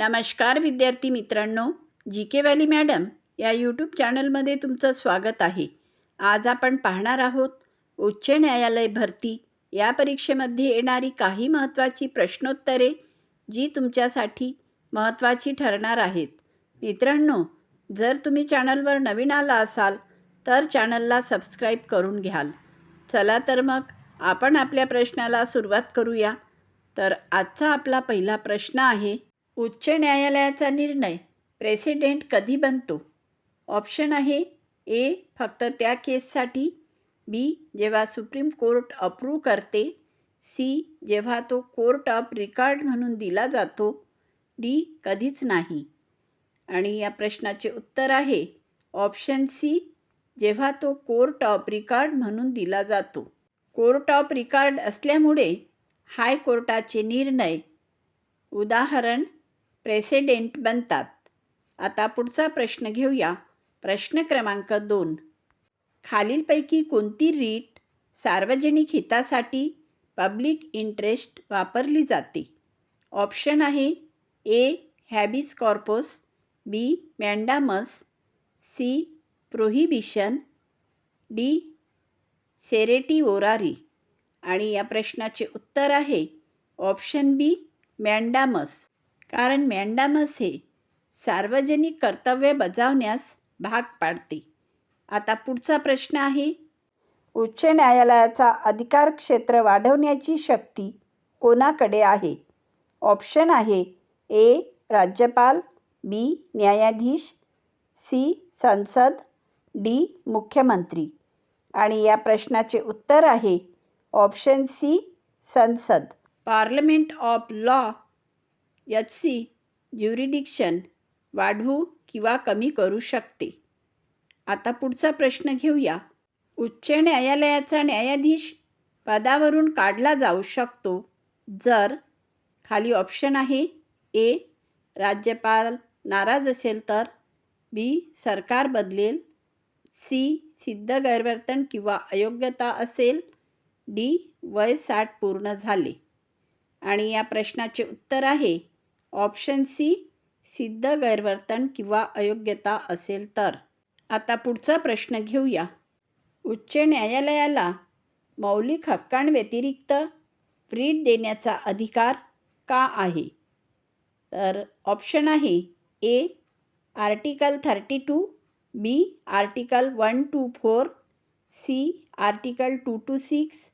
नमस्कार विद्यार्थी मित्रांनो, जी के व्हॅली मॅडम या यूट्यूब चॅनलमध्ये तुमचं स्वागत आहे. आज आपण पाहणार आहोत उच्च न्यायालय भरती या परीक्षेमध्ये येणारी काही महत्त्वाची प्रश्नोत्तरे जी तुमच्यासाठी महत्त्वाची ठरणार आहेत. मित्रांनो, जर तुम्ही चॅनलवर नवीन आला असाल तर चॅनलला सबस्क्राईब करून घ्याल. चला तर मग आपण आपल्या प्रश्नाला सुरुवात करूया. तर आजचा आपला पहिला प्रश्न आहे, उच्च न्यायालयाचा निर्णय प्रेसिडेंट कधी बनतो? ऑप्शन आहे ए, फक्त त्या केससाठी. बी, जेव्हा सुप्रीम कोर्ट अप्रूव्ह करते. सी, जेव्हा तो कोर्ट ऑफ रेकॉर्ड म्हणून दिला जातो. डी, कधीच नाही. आणि या प्रश्नाचे उत्तर आहे ऑप्शन सी, जेव्हा तो कोर्ट ऑफ रेकॉर्ड म्हणून दिला जातो. कोर्ट ऑफ रेकॉर्ड असल्यामुळे हायकोर्टाचे निर्णय उदाहरण प्रेसिडेंट बनतात. आता पुढचा प्रश्न घेऊया. प्रश्न क्रमांक 2. खालीलपैकी कोणती रीट सार्वजनिक हितासाठी पब्लिक इंटरेस्ट वापरली जाते? ऑप्शन आहे A, habeas corpus. B, mandamus. C, prohibition. D, certiorari. आणि या प्रश्नाचे उत्तर आहे ऑप्शन बी, मॅन्डामस. कारण मॅन्डामस हे सार्वजनिक कर्तव्य बजावण्यास भाग पाडते. आता पुढचा प्रश्न आहे, उच्च न्यायालयाचा अधिकार क्षेत्र वाढवण्याची शक्ती कोणाकडे आहे? ऑप्शन आहे ए, राज्यपाल. बी, न्यायाधीश. सी, संसद. डी, मुख्यमंत्री. आणि या प्रश्नाचे उत्तर आहे ऑप्शन सी, संसद. Parliament of law HC jurisdiction वाढवू किंवा कमी करू शकते. आता पुढचा प्रश्न घेऊया. उच्च न्यायालयाचा न्यायाधीश पदावरून काढला जाऊ शकतो जर खाली ऑप्शन आहे ए, राज्यपाल नाराज असेल तर. बी, सरकार बदलेल. सी, सिद्ध गैरवर्तन किंवा अयोग्यता असेल. डी, वय 60 पूर्ण झाले. आणि या प्रश्नाचे उत्तर आहे ऑप्शन सी, सिद्ध गैरवर्तन किंवा अयोग्यता असेल तर. आता पुढचा प्रश्न घेऊया. उच्च न्यायालयाला मौलिक हक्कांव्यतिरिक्त रीट देण्याचा अधिकार का आहे? तर ऑप्शन आहे A, article 32. B, article 124. C, article 226.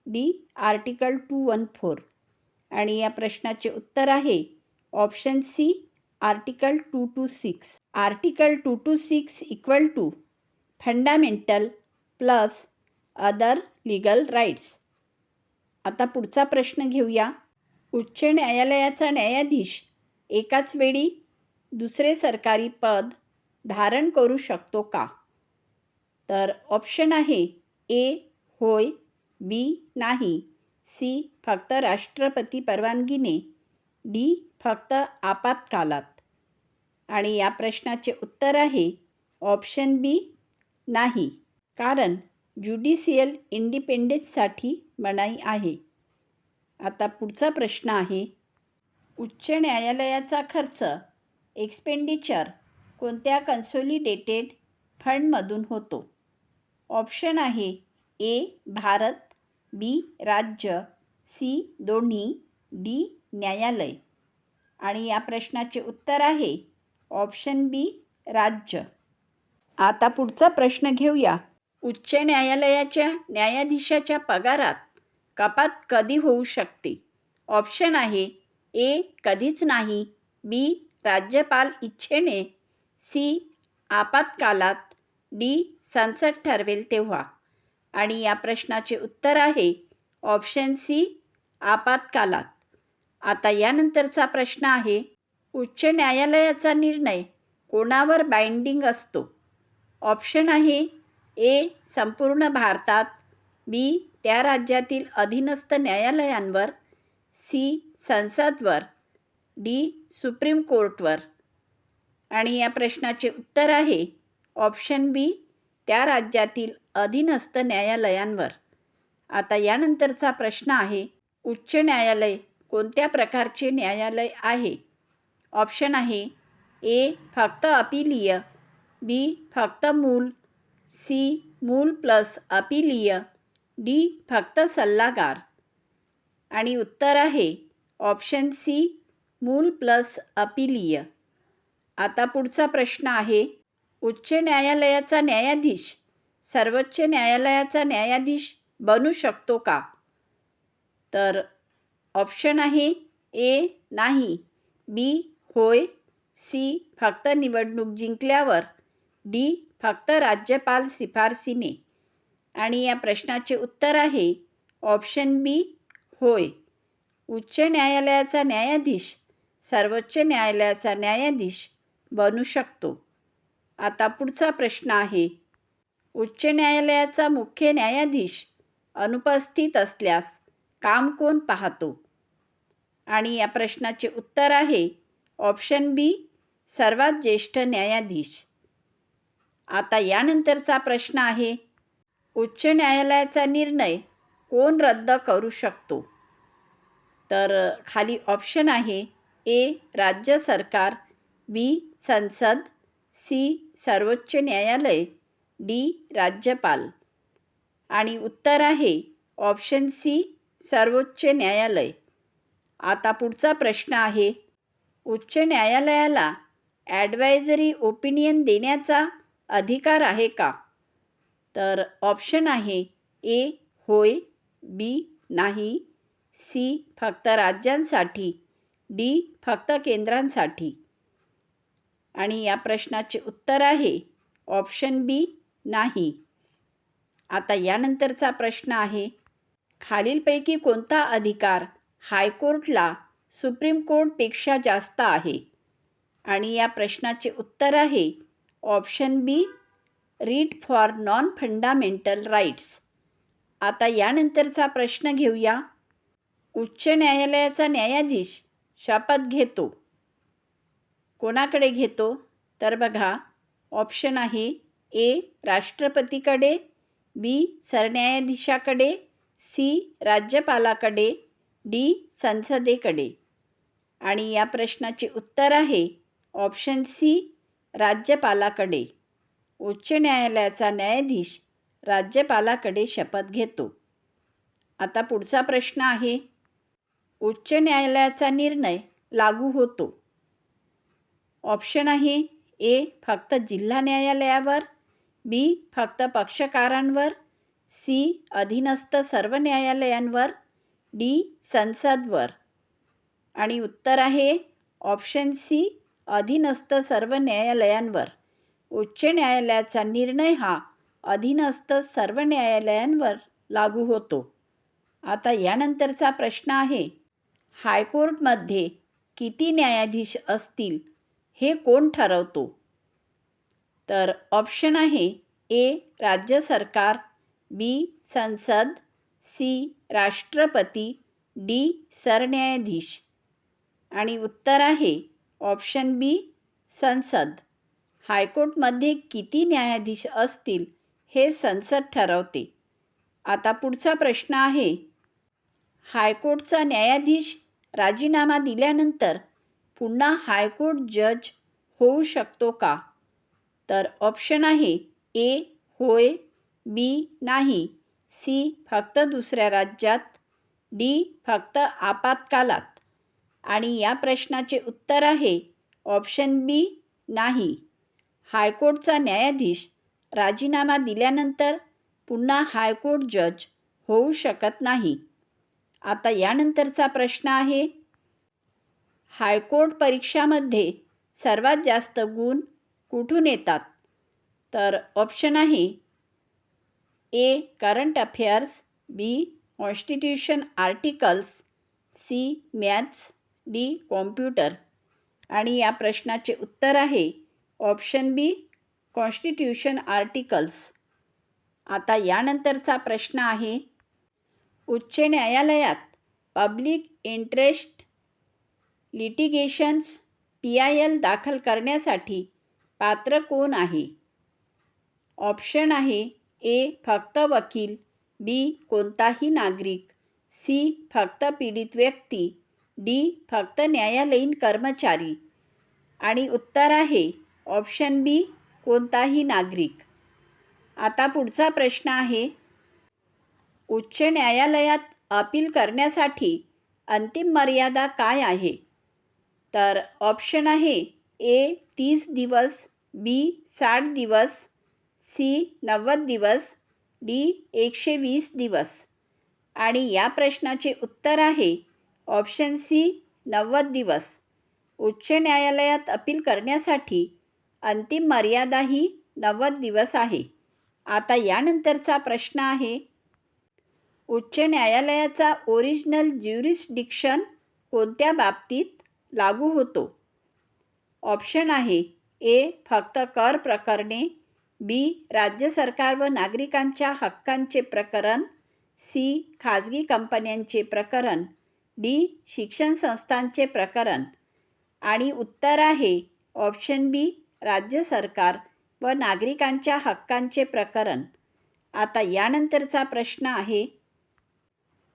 D, article 214. आणि या प्रश्नाचे उत्तर आहे option C, article 226. Article 226 equal to fundamental plus other legal rights. आता पुढचा प्रश्न घेऊया. उच्च न्यायालयाचा न्यायाधीश एकाच वेळी दुसरे सरकारी पद धारण करू शकतो का? तर ऑप्शन आहे ए, होय. बी, नाही. सी, फक्त राष्ट्रपती परवानगीने. डी, फक्त आपातकालात. आणि या प्रश्नाचे उत्तर आहे ऑप्शन बी, नाही. कारण ज्युडिशियल इंडिपेंडन्ससाठी मनाई आहे. आता पुढचा प्रश्न आहे, उच्च न्यायालयाचा खर्च एक्सपेंडिचर कोणत्या कन्सोलिडेटेड फंडमधून होतो? ऑप्शन आहे ए, भारत. बी, राज्य. सी, दोन्ही. डी, न्यायालय. आणि या प्रश्नाचे उत्तर आहे ऑप्शन बी, राज्य. आता पुढचा प्रश्न घेऊया. उच्च न्यायालयाच्या न्यायाधीशाच्या पगारात कपात कधी होऊ शकते? ऑप्शन आहे ए, कधीच नाही. बी, राज्यपाल इच्छेने. सी, आपातकालात. डी, संसद ठरवेल तेव्हा. आणि या प्रश्नाचे उत्तर आहे ऑप्शन सी, आपातकालात. आता यानंतरचा प्रश्न आहे, उच्च न्यायालयाचा निर्णय कोणावर बाइंडिंग असतो? ऑप्शन आहे ए, संपूर्ण भारतात. बी, त्या राज्यातील अधीनस्थ न्यायालयांवर. सी, संसदवर. डी, सुप्रीम कोर्टवर. आणि या प्रश्नाचे उत्तर आहे ऑप्शन बी, त्या राज्यातील अधीनस्थ न्यायालयांवर. आता यानंतरचा प्रश्न आहे, उच्च न्यायालय कोणत्या प्रकारचे न्यायालय आहे? ऑप्शन आहे ए फक्त अपीलीय, बी फक्त मूल, सी मूल प्लस अपीलीय, डी फक्त सल्लागार. आणि उत्तर आहे ऑप्शन सी मूल प्लस अपीलीय. आता पुढचा प्रश्न आहे, उच्च न्यायालयाचा न्यायाधीश सर्वोच्च न्यायालयाचा न्यायाधीश बनू शकतो का? तर ऑप्शन आहे ए नाही, बी होय, सी फक्त निवडणूक जिंकल्यावर, डी फक्त राज्यपाल शिफारसीने. आणि या प्रश्नाचे उत्तर आहे ऑप्शन बी होय. उच्च न्यायालयाचा न्यायाधीश सर्वोच्च न्यायालयाचा न्यायाधीश बनू शकतो. आता पुढचा प्रश्न आहे, उच्च न्यायालयाचा मुख्य न्यायाधीश अनुपस्थित असल्यास काम कोण पाहतो? आणि या प्रश्नाचे उत्तर आहे ऑप्शन बी सर्वात ज्येष्ठ न्यायाधीश. आता यानंतरचा प्रश्न आहे, उच्च न्यायालयाचा निर्णय कोण रद्द करू शकतो? तर खाली ऑप्शन आहे ए राज्य सरकार, बी संसद, सी सर्वोच्च न्यायालय, डी राज्यपाल. आणि उत्तर आहे ऑप्शन सी सर्वोच्च न्यायालय. आता पुढचा प्रश्न आहे, उच्च न्यायालयाला ॲडवायझरी ओपिनियन देण्याचा अधिकार आहे का? तर ऑप्शन आहे ए होय, बी नाही, सी फक्त राज्यांसाठी, डी फक्त केंद्रांसाठी. आणि या प्रश्नाचे उत्तर आहे ऑप्शन बी नाही. आता यानंतरचा प्रश्न आहे, खालीलपैकी कोणता अधिकार हायकोर्टला सुप्रीम कोर्टपेक्षा जास्त आहे? आणि या प्रश्नाचे उत्तर आहे option B writ for non fundamental rights. आता यानंतरचा प्रश्न घेऊया, उच्च न्यायालयाचा न्यायाधीश शपथ घेतो कोणाकडे घेतो? तर बघा, ऑप्शन आहे ए राष्ट्रपतीकडे, बी सरन्यायाधीशाकडे, सी राज्यपालाकडे, डी संसदेकडे. आणि या प्रश्नाचे उत्तर आहे ऑप्शन सी राज्यपालाकडे. उच्च न्यायालयाचा न्यायाधीश राज्यपालाकडे शपथ घेतो. आता पुढचा प्रश्न आहे, उच्च न्यायालयाचा निर्णय लागू होतो. ऑप्शन आहे ए फक्त जिल्हा न्यायालयावर, बी फक्त पक्षकारांवर, सी अधीनस्थ सर्व न्यायालयांवर, डी संसदवर. आणि उत्तर आहे ऑप्शन सी अधीनस्थ सर्व न्यायालयांवर. उच्च न्यायालयाचा निर्णय हा अधीनस्थ सर्व न्यायालयांवर लागू होतो. आता यानंतरचा प्रश्न आहे, हायकोर्टमध्ये किती न्यायाधीश असतील हे कोण ठरवतो? तर ऑप्शन आहे ए राज्य सरकार, बी संसद, सी राष्ट्रपती, डी सरन्यायाधीश. आणि उत्तर आहे ऑप्शन बी संसद. हायकोर्टमध्ये किती न्यायाधीश असतील हे संसद ठरवते. आता पुढचा प्रश्न आहे, हायकोर्टचा न्यायाधीश राजीनामा दिल्यानंतर पुन्हा हायकोर्ट जज होऊ शकतो का? तर ऑप्शन आहे ए होय, बी नाही, सी फक्त दुसऱ्या राज्यात, डी फक्त आपत्कालात. आणि या प्रश्नाचे उत्तर आहे ऑप्शन बी नाही. हायकोर्टचा न्यायाधीश राजीनामा दिल्यानंतर पुन्हा हायकोर्ट जज होऊ शकत नाही. आता यानंतरचा प्रश्न आहे, हायकोर्ट परीक्षामध्ये सर्वात जास्त गुण कुठून येतात? तर ऑप्शन आहे A current affairs, B constitution articles, C maths, D computer. आणि या प्रश्नाचे उत्तर आहे ऑप्शन बी कॉन्स्टिट्यूशन आर्टिकल्स. आता यानंतरचा प्रश्न आहे, उच्च न्यायालयात पब्लिक इंटरेस्ट लिटिगेशन्स PIL दाखल करण्यासाठी पात्र कोण आहे? ऑप्शन आहे ए फक्त वकील, बी कोणताही नागरिक, सी फक्त पीडित व्यक्ती, डी फक्त न्यायालयीन कर्मचारी. आणि उत्तर आहे ऑप्शन बी, कोणताही नागरिक. आता पुढचा प्रश्न आहे, उच्च न्यायालयात अपील करण्यासाठी अंतिम मर्यादा काय आहे? तर ऑप्शन आहे ए 30 दिवस, बी 60 दिवस, सी 90 दिवस, डी 120 दिवस. आणि या प्रश्नाचे उत्तर आहे ऑप्शन सी, 90 दिवस. उच्च न्यायालयात अपील करण्यासाठी अंतिम मर्यादा ही 90 दिवस आहे. आता यानंतरचा प्रश्न आहे, उच्च न्यायालयाचा ओरिजिनल ज्युरिस्डिक्शन कोणत्या बाबतीत लागू होतो? ऑप्शन आहे ए, फक्त कर प्रकरणे, बी, राज्य सरकार व नागरिकांच्या हक्कांचे प्रकरण, सी, खाजगी कंपन्यांचे प्रकरण, डी, शिक्षण संस्थांचे प्रकरण. आणि उत्तर आहे ऑप्शन बी, राज्य सरकार व नागरिकांच्या हक्कांचे प्रकरण. आता यानंतरचा प्रश्न आहे,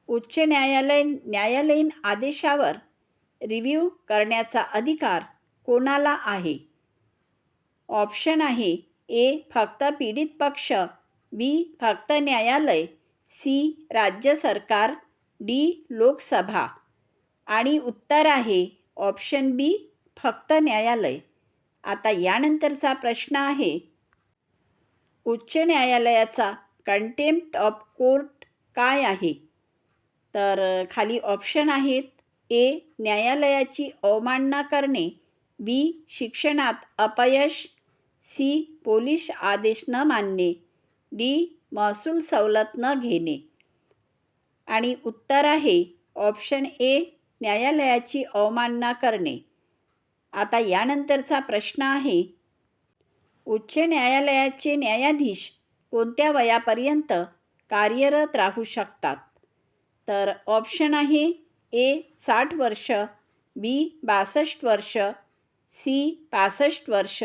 उच्च न्यायालयीन आदेशावर रिव्ह्यू करण्याचा अधिकार कोणाला आहे? ऑप्शन आहे ए, फक्त पीडित पक्ष, बी, फक्त न्यायालय, सी, राज्य सरकार, डी, लोकसभा. आणि उत्तर आहे ऑप्शन बी, फक्त न्यायालय. आता यानंतरचा प्रश्न आहे, उच्च न्यायालयाचा कंटेम्प्ट ऑफ कोर्ट काय आहे? तर खाली ऑप्शन आहेत, ए, न्यायालयाची अवमानना करणे, बी, शिक्षणात अपयश, सी, पोलीस आदेश न मानणे, डी, महसूल सवलत न घेणे. आणि उत्तर आहे ऑप्शन ए, न्यायालयाची अवमानना करणे. आता यानंतरचा प्रश्न आहे, उच्च न्यायालयाचे न्यायाधीश कोणत्या वयापर्यंत कार्यरत राहू शकतात? तर ऑप्शन आहे ए, 60 वर्ष, बी, 62 वर्ष, सी, 65 वर्ष,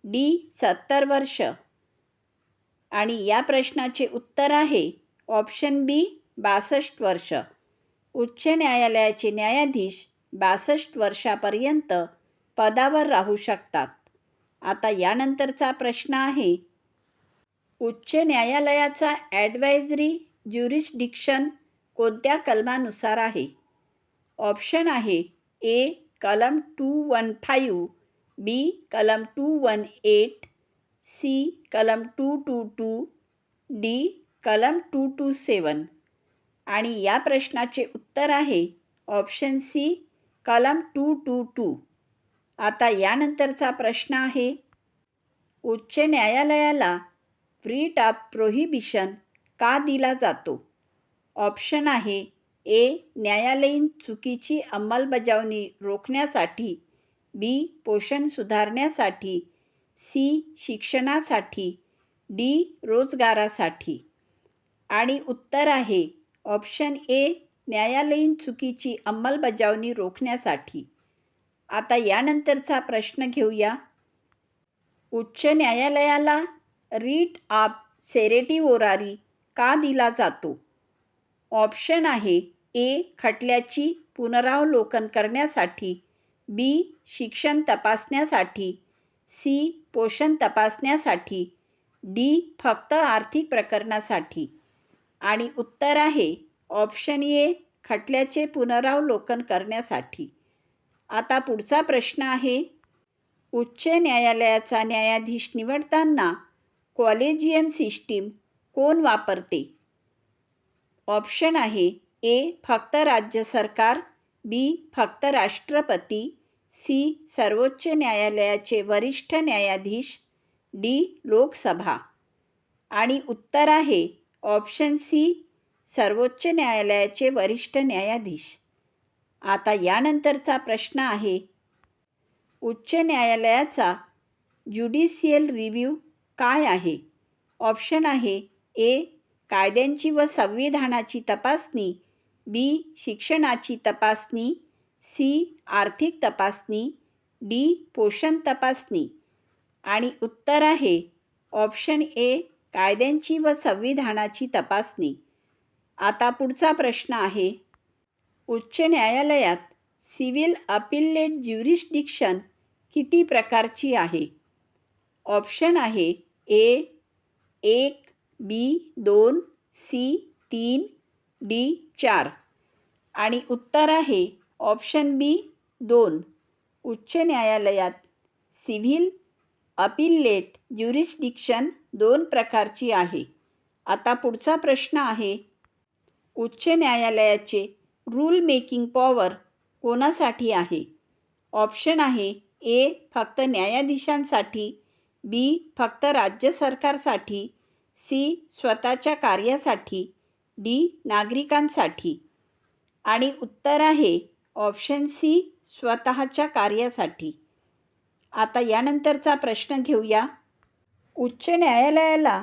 डी, 70 वर्ष. आणि या प्रश्नाचे उत्तर आहे ऑप्शन बी, 62 वर्ष. उच्च न्यायालयाचे न्यायाधीश 62 वर्षापर्यंत पदावर राहू शकतात. आता यानंतरचा प्रश्न आहे, उच्च न्यायालयाचा ॲडवायझरी ज्युरिस्डिक्शन कोणत्या कलमानुसार आहे? ऑप्शन आहे ए, कलम 215, बी, कलम 218, सी, कलम 222, डी, कलम 227. आणि या प्रश्नाचे उत्तर आहे ऑप्शन सी, कलम 222. आता यानंतरचा प्रश्न आहे, उच्च न्यायालयाला व्रीट ऑफ प्रोहिबिशन का दिला जातो? ऑप्शन आहे ए, न्यायालयीन चुकीची अंमलबजावणी रोखण्यासाठी, बी, पोषण सुधारण्यासाठी, सी, शिक्षणासाठी, डी, रोजगारासाठी. आणि उत्तर आहे ऑप्शन ए, न्यायालयीन चुकीची अंमलबजावणी रोखण्यासाठी. आता यानंतरचा प्रश्न घेऊया, उच्च न्यायालयाला रीट ऑफ सेरेटिव्होरारी का दिला जातो? ऑप्शन आहे ए, खटल्याची पुनरावलोकन करण्यासाठी, बी, शिक्षण तपासण्यासाठी, सी, पोषण तपासण्यासाठी, डी, फक्त आर्थिक प्रकरणासाठी. आणि उत्तर आहे ऑप्शन ए, खटल्याचे पुनरावलोकन करण्यासाठी. आता पुढचा प्रश्न आहे, उच्च न्यायालयाचा न्यायाधीश निवडताना कॉलेजियम सिस्टीम कोण वापरते? ऑप्शन आहे ए, फक्त राज्य सरकार, बी, फक्त राष्ट्रपती, सी, सर्वोच्च न्यायालयाचे वरिष्ठ न्यायाधीश, डी, लोकसभा. आणि उत्तर आहे ऑप्शन सी, सर्वोच्च न्यायालयाचे वरिष्ठ न्यायाधीश. आता यानंतरचा प्रश्न आहे, उच्च न्यायालयाचा ज्युडिशियल रिव्ह्यू काय आहे? ऑप्शन आहे ए, कायद्यांची व संविधानाची तपासणी, बी, शिक्षणाची तपासणी, सी, आर्थिक तपासणी, डी, पोषण तपासणी. आणि उत्तर आहे ऑप्शन ए, कायद्यांची व संविधानाची तपासणी. आता पुढचा प्रश्न आहे, उच्च न्यायालयात सिव्हिल अपीलेट ज्युरिस्डिक्शन किती प्रकारची आहे? ऑप्शन आहे ए 1, बी 2, सी 3, डी 4 आणि उत्तर आहे ऑप्शन बी 2. उच्च न्यायालयात सिव्हिल अपिलेट ज्युरिस्डिक्शन 2 प्रकारची आहे. आता पुढचा प्रश्न आहे, उच्च न्यायालयाचे रूल मेकिंग पॉवर कोणासाठी आहे? ऑप्शन आहे ए फक्त न्यायाधीशांसाठी, बी फक्त राज्य सरकारसाठी, सी स्वतःच्या कार्यासाठी, डी नागरिकांसाठी आणि उत्तर आहे ऑप्शन सी स्वतःच्या कार्यासाठी. आता यानंतरचा प्रश्न घेऊया. उच्च न्यायालयाला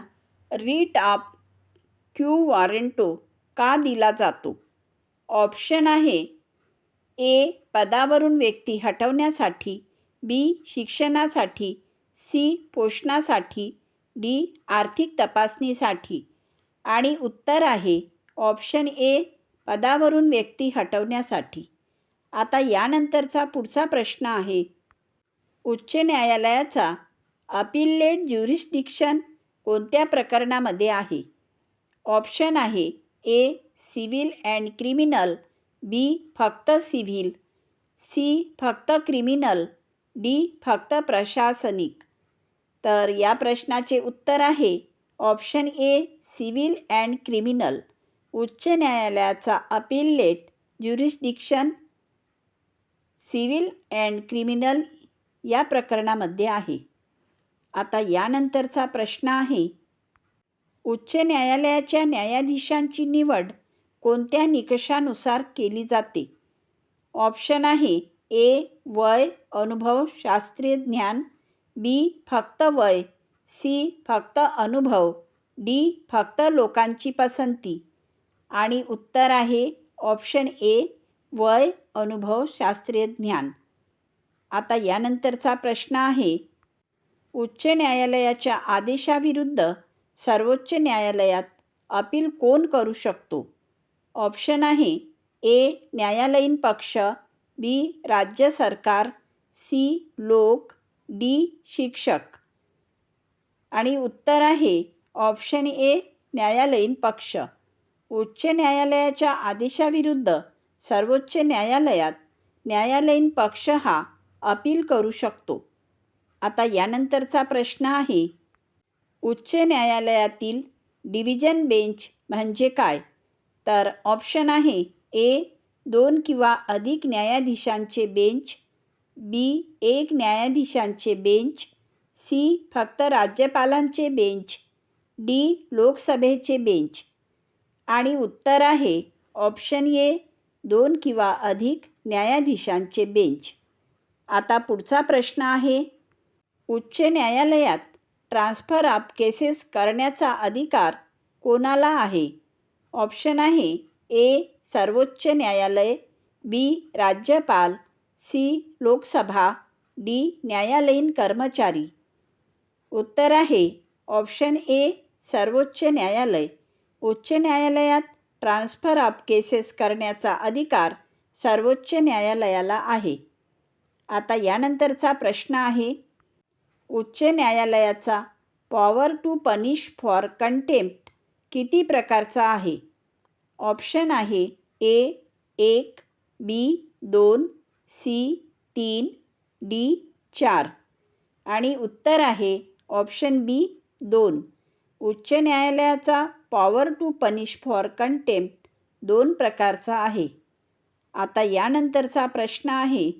रीट ऑफ क्यू वॉरंटो का दिला जातो? ऑप्शन आहे ए पदावरून व्यक्ती हटवण्यासाठी, बी शिक्षणासाठी, सी पोषणासाठी, डी आर्थिक तपासणीसाठी आणि उत्तर आहे ऑप्शन ए पदावरून व्यक्ती हटवण्यासाठी. आता यानंतरचा पुढचा प्रश्न आहे, उच्च न्यायालयाचा अपिलेट ज्युरिस्डिक्शन कोणत्या प्रकरणामध्ये आहे? ऑप्शन आहे ए सिव्हिल अँड क्रिमिनल, बी फक्त सिव्हिल, सी फक्त क्रिमिनल, डी फक्त प्रशासनिक. तर या प्रश्नाचे उत्तर आहे option A civil and criminal. उच्च न्यायालयाचा appellate jurisdiction civil and criminal या प्रकरणामध्ये आहे. आता यानंतरचा प्रश्न आहे, उच्च न्यायालयाच्या न्यायाधीशांची निवड कोणत्या निकषानुसार केली जाते? ऑप्शन आहे ए वय, अनुभव, शास्त्रीय ज्ञान, बी फक्त वय, सी फक्त अनुभव, डी फक्त लोकांची पसंती आणि उत्तर आहे ऑप्शन ए वय, अनुभव, शास्त्रीय ज्ञान. आता यानंतरचा प्रश्न आहे, उच्च न्यायालयाच्या आदेशाविरुद्ध सर्वोच्च न्यायालयात अपील कोण करू शकतो? ऑप्शन आहे ए न्यायालयीन पक्ष, बी राज्य सरकार, सी लोक, डी शिक्षक आणि उत्तर आहे ऑप्शन ए न्यायालयीन पक्ष. उच्च न्यायालयाच्या आदेशाविरुद्ध सर्वोच्च न्यायालयात न्यायालयीन पक्ष हा अपील करू शकतो. आता यानंतरचा प्रश्न आहे, उच्च न्यायालयातील डिव्हिजन बेंच म्हणजे काय? तर ऑप्शन आहे ए 2 किंवा अधिक न्यायाधीशांचे बेंच, बी 1 न्यायाधीशांचे बेंच, सी फक्त राज्यपालांचे बेंच, डी लोकसभेचे बेंच आणि उत्तर आहे ऑप्शन ए 2 किंवा अधिक न्यायाधीशांचे बेंच. आता पुढचा प्रश्न आहे, उच्च न्यायालयात ट्रान्सफर ऑफ केसेस करण्याचा अधिकार कोणाला आहे? ऑप्शन आहे ए सर्वोच्च न्यायालय, बी राज्यपाल, सी लोकसभा, डी न्यायालयीन कर्मचारी. उत्तर आहे ऑप्शन ए सर्वोच्च न्यायालय. उच्च न्यायालयात ट्रान्सफर ऑफ केसेस करण्याचा अधिकार सर्वोच्च न्यायालयाला आहे. आता यानंतरचा प्रश्न आहे, उच्च न्यायालयाचा power to punish for contempt किती प्रकारचा आहे? ऑप्शन आहे ए 1, बी 2, सी 3, डी 4 आणि उत्तर आहे ऑप्शन बी 2. उच्च न्यायालयाचा power to punish for contempt 2 प्रकारचा आहे. आता यानंतरचा प्रश्न आहे,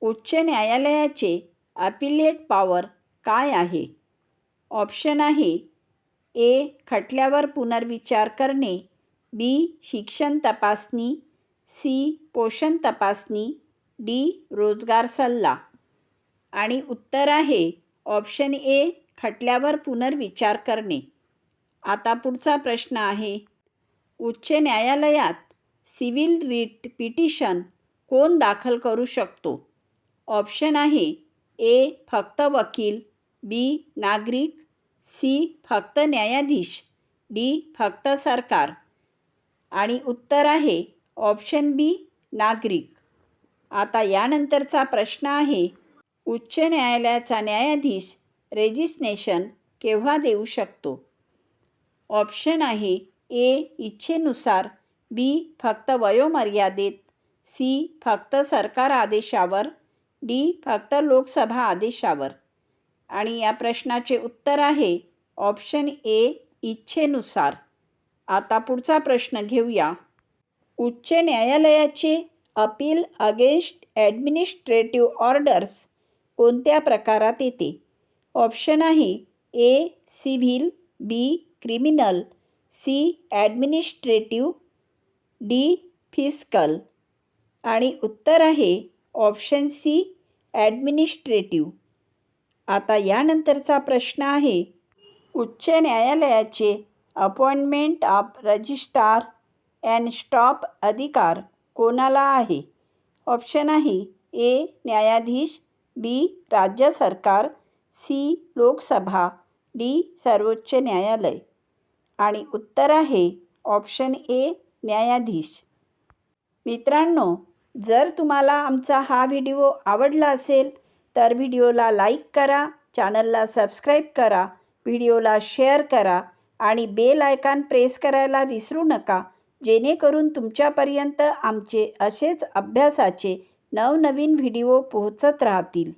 उच्च न्यायालयाचे अपिलेट पॉवर काय आहे? ऑप्शन आहे ए खटल्यावर पुनर्विचार करणे, बी शिक्षण तपासणी, सी पोषण तपासणी, डी रोजगार सल्ला आणि उत्तर आहे ऑप्शन ए खटल्यावर पुनर्विचार करणे. आता पुढचा प्रश्न आहे, उच्च न्यायालयात सिव्हिल रिट पिटिशन कोण दाखल करू शकतो? ऑप्शन आहे ए फक्त वकील, बी नागरिक, सी फक्त न्यायाधीश, डी फक्त सरकार आणि उत्तर आहे ऑप्शन बी नागरिक. आता यानंतरचा प्रश्न आहे, उच्च न्यायालयाचा न्यायाधीश रेजिस्ट्रेशन केव्हा देऊ शकतो? ऑप्शन आहे ए. इच्छेनुसार, बी. फक्त वयोमर्यादेत, सी. फक्त सरकार आदेशावर, डी. फक्त लोकसभा आदेशावर. आणि या प्रश्नाचे उत्तर आहे ऑप्शन ए. इच्छेनुसार. आता पुढचा प्रश्न घेऊया. उच्च न्यायालयाचे अपील अगेन्स्ट ॲडमिनिस्ट्रेटिव्ह ऑर्डर्स कोणत्या प्रकारात येते? ऑप्शन आहे A. Civil, B. Criminal, C. Administrative, D. Fiscal. आणि उत्तर आहे ऑप्शन सी. ॲडमिनिस्ट्रेटिव्ह. आता यानंतरचा प्रश्न आहे उच्च न्यायालयाचे appointment of registrar and staff अधिकार कोणाला आहे? ऑप्शन आहे ए. न्यायाधीश, बी. राज्य सरकार, सी. लोकसभा, डी. सर्वोच्च न्यायालय. आणि उत्तर आहे ऑप्शन ए. न्यायाधीश. मित्रांनो, जर तुम्हाला आमचा हा व्हिडिओ आवडला असेल तर व्हिडिओला लाईक करा, चॅनलला सबस्क्राईब करा, व्हिडिओला शेअर करा आणि बेल आयकॉन प्रेस करायला विसरू नका, जेणेकरून तुमच्यापर्यंत आमचे असेच अभ्यासाचे नवनवीन व्हिडिओ पोहोचत राहतील.